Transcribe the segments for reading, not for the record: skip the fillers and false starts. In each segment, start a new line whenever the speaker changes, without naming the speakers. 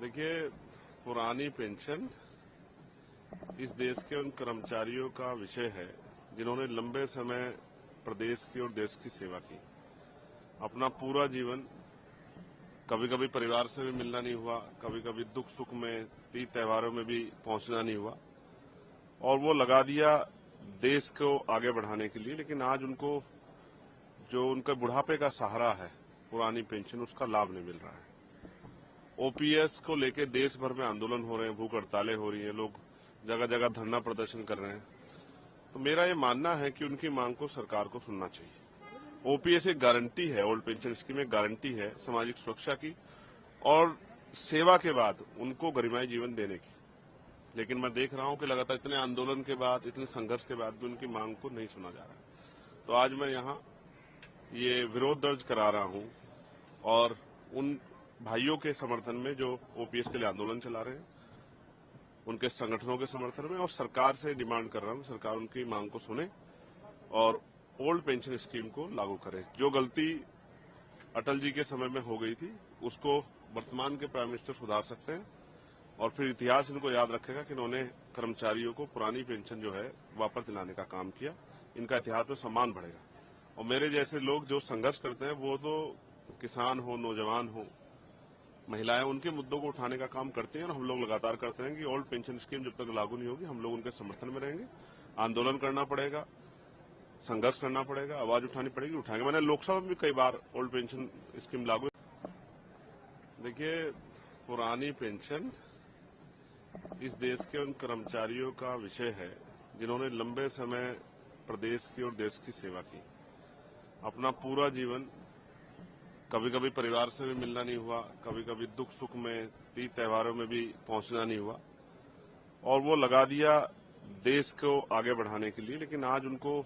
देखिए, पुरानी पेंशन इस देश के उन कर्मचारियों का विषय है जिन्होंने लंबे समय प्रदेश की और देश की सेवा की। अपना पूरा जीवन कभी कभी परिवार से भी मिलना नहीं हुआ, कभी कभी दुख सुख में, तीज त्योहारों में भी पहुंचना नहीं हुआ और वो लगा दिया देश को आगे बढ़ाने के लिए। लेकिन आज उनको जो उनका बुढ़ापे का सहारा है, पुरानी पेंशन, उसका लाभ नहीं मिल रहा है। ओपीएस को लेकर देश भर में आंदोलन हो रहे हैं, भूख हड़तालें हो रही हैं, लोग जगह जगह धरना प्रदर्शन कर रहे हैं। तो मेरा ये मानना है कि उनकी मांग को सरकार को सुनना चाहिए। ओपीएस एक गारंटी है, ओल्ड पेंशन स्कीम एक गारंटी है सामाजिक सुरक्षा की और सेवा के बाद उनको गरिमाई जीवन देने की। लेकिन मैं देख रहा हूं कि लगातार इतने आंदोलन के बाद, इतने संघर्ष के बाद भी उनकी मांग को नहीं सुना जा रहा है। तो आज मैं यहाँ ये विरोध दर्ज करा रहा हूं और उन भाइयों के समर्थन में जो ओपीएस के लिए आंदोलन चला रहे हैं, उनके संगठनों के समर्थन में, और सरकार से डिमांड कर रहा हूं सरकार उनकी मांग को सुने और ओल्ड पेंशन स्कीम को लागू करे। जो गलती अटल जी के समय में हो गई थी उसको वर्तमान के प्राइम मिनिस्टर सुधार सकते हैं और फिर इतिहास इनको याद रखेगा कि इन्होंने कर्मचारियों को पुरानी पेंशन जो है वापस दिलाने का काम किया। इनका इतिहास में सम्मान बढ़ेगा। और मेरे जैसे लोग जो संघर्ष करते हैं, वो तो किसान हो, नौजवान हो, महिलाएं, उनके मुद्दों को उठाने का काम करते हैं और हम लोग लगातार करते हैं कि ओल्ड पेंशन स्कीम जब तक लागू नहीं होगी हम लोग उनके समर्थन में रहेंगे। आंदोलन करना पड़ेगा, संघर्ष करना पड़ेगा, आवाज उठानी पड़ेगी, उठाएंगे। मैंने लोकसभा में भी कई बार ओल्ड पेंशन स्कीम लागू। देखिए, पुरानी पेंशन इस देश के उन कर्मचारियों का विषय है जिन्होंने लंबे समय प्रदेश की और देश की सेवा की। अपना पूरा जीवन कभी कभी परिवार से भी मिलना नहीं हुआ, कभी कभी दुख सुख में, तीज त्योहारों में भी पहुंचना नहीं हुआ और वो लगा दिया देश को आगे बढ़ाने के लिए। लेकिन आज उनको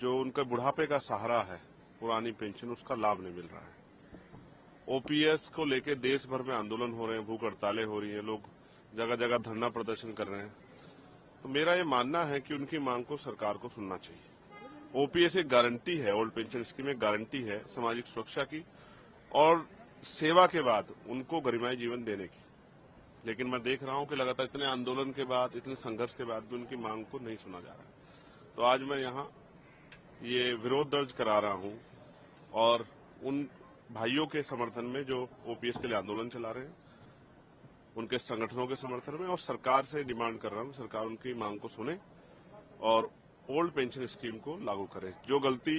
जो उनका बुढ़ापे का सहारा है, पुरानी पेंशन, उसका लाभ नहीं मिल रहा है। ओपीएस को लेकर देश भर में आंदोलन हो रहे हैं, भूख हड़तालें हो रही हैं, लोग जगह जगह धरना प्रदर्शन कर रहे हैं। तो मेरा ये मानना है कि उनकी मांग को सरकार को सुनना चाहिए। ओपीएस एक गारंटी है, ओल्ड पेंशन स्कीम एक गारंटी है सामाजिक सुरक्षा की और सेवा के बाद उनको गरिमाई जीवन देने की। लेकिन मैं देख रहा हूं कि लगातार इतने आंदोलन के बाद, इतने संघर्ष के बाद भी उनकी मांग को नहीं सुना जा रहा है। तो आज मैं यहाँ ये विरोध दर्ज करा रहा हूं और उन भाइयों के समर्थन में जो ओपीएस के लिए आंदोलन चला रहे हैं, उनके संगठनों के समर्थन में, और सरकार से डिमांड कर रहा हूं सरकार उनकी मांग को सुने और ओल्ड पेंशन स्कीम को लागू करे। जो गलती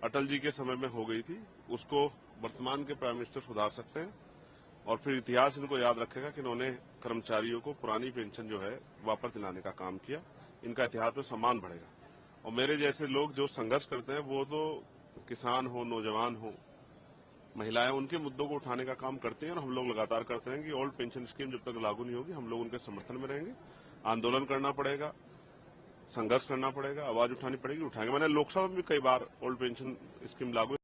अटल जी के समय में हो गई थी उसको वर्तमान के प्राइम मिनिस्टर सुधार सकते हैं और फिर इतिहास इनको याद रखेगा कि इन्होंने कर्मचारियों को पुरानी पेंशन जो है वापस दिलाने का काम किया। इनका इतिहास में सम्मान बढ़ेगा। और मेरे जैसे लोग जो संघर्ष करते हैं, वो तो किसान हो, नौजवान हो, महिलाएं, उनके मुद्दों को उठाने का काम करते हैं और हम लोग लगातार करते हैं कि ओल्ड पेंशन स्कीम जब तक लागू नहीं होगी हम लोग उनके समर्थन में रहेंगे। आंदोलन करना पड़ेगा, संघर्ष करना पड़ेगा, आवाज उठानी पड़ेगी, उठाएंगे। मैंने लोकसभा में भी कई बार ओल्ड पेंशन स्कीम लागू